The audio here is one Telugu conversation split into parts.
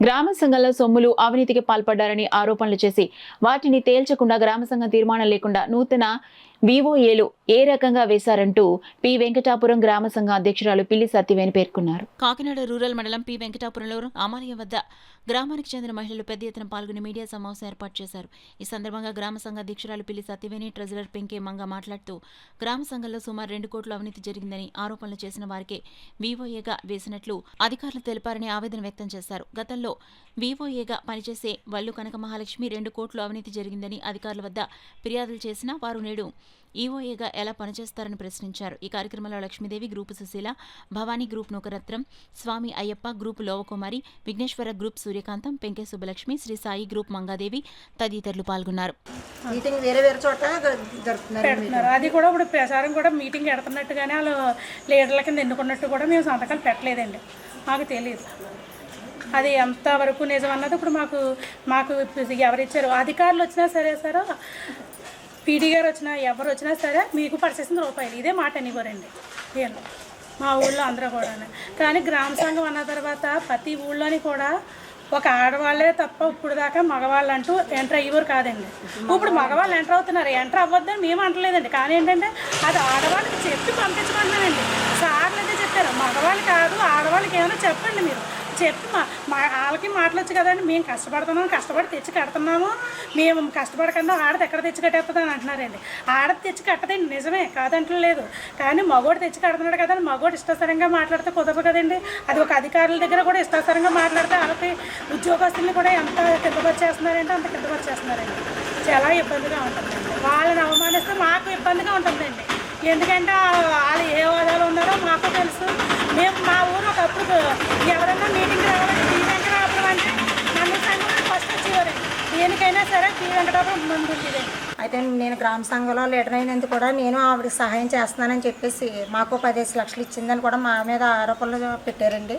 గ్రామ సంఘంలో సొమ్ములు అవినీతికి పాల్పడ్డారని ఆరోపణలు చేసి వాటిని తేల్చకుండా గ్రామ సంఘం తీర్మానం లేకుండా నూతన వివోఏలు ఏ రకంగా వేశారంటూ పి వెంకటాపురం గ్రామ సంఘం అధ్యక్షురాలు పిల్లి సత్యవేణి పేర్కొన్నారు. కాకినాడ రూరల్ మండలం పి వెంకటాపురంలో రామాలయం వద్ద గ్రామానికి చెందిన మహిళలు పెద్ద ఎత్తున పాల్గొని మీడియా సమావేశం ఏర్పాటు చేశారు. ఈ సందర్భంగా గ్రామ సంఘ అధ్యక్షురాలు పిల్లి సత్యవేణి, ట్రెజరర్ పెంకే మంగ మాట్లాడుతూ గ్రామ సంఘంలో సుమారు 2 కోట్ల అవినీతి జరిగిందని, ఆరోపణలు చేసిన వారికే వివోఏగా వేసినట్లు అధికారులు తెలిపారని ఆవేదన వ్యక్తం చేశారు. గతంలో వివోఏగా పనిచేసే వల్లు కనక మహాలక్ష్మి 2 కోట్లు అవినీతి జరిగిందని అధికారుల వద్ద ఫిర్యాదులు చేసినా వారు నేడు ఈవోఏగా ఎలా పనిచేస్తారని ప్రశ్నించారు. ఈ కార్యక్రమంలో లక్ష్మీదేవి, గ్రూపు సుశీల, భవానీ గ్రూప్ నూకరత్నం, స్వామి అయ్యప్ప గ్రూప్ లోవకుమారి, విఘ్నేశ్వర గ్రూప్ సూర్యకాంతం, పెంకే సుబ్బలక్ష్మి, శ్రీ సాయి గ్రూప్ మంగాదేవి తదితరులు పాల్గొన్నారు. మీటింగ్ వేరే వేరే చోట జరుపుతున్నారు. అది కూడా ఇప్పుడు ప్రచారం కూడా మీటింగ్ పెడుతున్నట్టుగానే వాళ్ళు లీడర్ల కింద ఎన్నుకున్నట్టు కూడా మేము సంతకాలు పెట్టలేదండి. మాకు తెలియదు అది ఎంతవరకు నిజం అన్నది. ఇప్పుడు మాకు ఎవరిచ్చారు అధికారులు వచ్చినా సరే సార్, పీడీ గారు వచ్చినా ఎవరు వచ్చినా సరే మీకు పడిచేసిన రూపాయలు ఇదే మాట అనేవారండి వీళ్ళు మా ఊళ్ళో అందరూ కూడా. కానీ గ్రామ సంఘం అన్న తర్వాత ప్రతి ఊళ్ళోని కూడా ఒక ఆడవాళ్ళే తప్ప ఇప్పుడు దాకా మగవాళ్ళు అంటూ ఎంటర్ అయ్యేవారు కాదండి. ఇప్పుడు మగవాళ్ళు ఎంటర్ అవుతున్నారు. ఎంటర్ అవ్వద్దని మేము అంటలేదండి. కానీ ఏంటంటే అది ఆడవాళ్ళకి చెప్పి పంపించమన్నానండి. సార్లు అయితే చెప్పారు మగవాళ్ళు కాదు ఆడవాళ్ళకి ఏమైనా చెప్పండి, మీరు చెప్పి వాళ్ళకి మాటలొచ్చు కదండి. మేము కష్టపడి తెచ్చి కడుతున్నాము, మేము కష్టపడకుండా ఆడది ఎక్కడ తెచ్చి కట్టేస్తుంది అని అంటున్నారండి. ఆడది తెచ్చి కట్టదండి, నిజమే కాదంటలేదు. కానీ మగోడు తెచ్చి కడుతున్నాడు కదండి. మగోడు ఇష్టాసరంగా మాట్లాడితే కుదరదు కదండి. అది ఒక అధికారుల దగ్గర కూడా ఇష్టాసరంగా మాట్లాడితే వాళ్ళకి ఉద్యోగస్తుల్ని కూడా ఎంత కిందపరిచేస్తున్నారంటే అంత కిందపరిచేస్తున్నారండి. చాలా ఇబ్బందిగా ఉంటుందండి. వాళ్ళని అవమానిస్తే మాకు ఇబ్బందిగా ఉంటుందండి. ఎందుకంటే వాళ్ళు ఏ హోదాలో ఉన్నారో మాకు తెలుసు. మేము మా ఊరు ఒకప్పుడు ఎవరైనా మీటింగ్ రావాలంటే పి వెంకటాపురం అంటే మన సంఘంలో ఫస్ట్ వచ్చేవారండి. దేనికైనా సరే పి వెంకటాపురం ముందు ఉండేదండి. అయితే నేను గ్రామ సంఘంలో లీడర్ అయినందుకు కూడా నేను ఆవిడకి సహాయం చేస్తున్నానని చెప్పేసి మాకు 15 లక్షలు ఇచ్చిందని కూడా మా మీద ఆరోపణలు పెట్టారండి.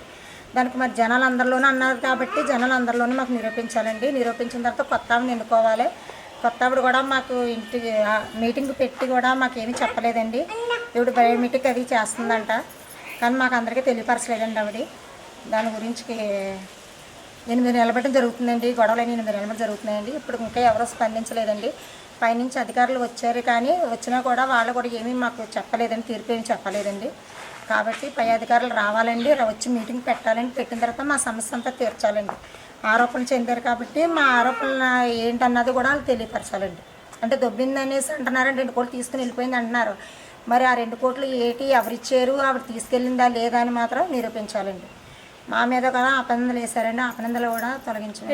దానికి మరి జనాలందరిలోనూ అన్నారు కాబట్టి జనాలందరిలోనూ మాకు నిరూపించాలండి. నిరూపించిన తర్వాత కొత్త ఆవిడని ఎన్నుకోవాలి. కొత్త ఆవిడ కూడా మాకు ఇంటి మీటింగ్ పెట్టి కూడా మాకేమీ చెప్పలేదండి. ఇప్పుడు బయోమెట్రిక్ అది చేస్తుందంట, కానీ మాకు అందరికీ తెలియపరచలేదండి ఆవిడ. దాని గురించి 8 నెలల బట్టి జరుగుతుందండి. గొడవలు 8 నెలల బట్టి జరుగుతున్నాయండి. ఇప్పుడు ఇంకా ఎవరో స్పందించలేదండి. పైనుంచి అధికారులు వచ్చారు, కానీ వచ్చినా కూడా వాళ్ళు కూడా ఏమీ మాకు చెప్పలేదండి, తీర్పు ఏమి చెప్పలేదండి. కాబట్టి పై అధికారులు రావాలండి, వచ్చి మీటింగ్ పెట్టాలండి. పెట్టిన తర్వాత మా సమస్య అంతా తీర్చాలండి. ఆరోపణలు చెందారు కాబట్టి మా ఆరోపణలు ఏంటన్నది కూడా వాళ్ళు తెలియపరచాలండి. అంటే దొబ్బిందనేసి అంటున్నారండి, 2 కోట్లు తీసుకుని వెళ్ళిపోయింది అంటున్నారు. మరి ఆ 2 కోట్లు ఏంటి, ఎవరిచ్చారు, ఆవిడ తీసుకెళ్ళిందా లేదా అని మాత్రం నిరూపించాలండి. మా మీద కూడా అపనిందలు వేశారండి. అపనిందలు కూడా తొలగించాలి.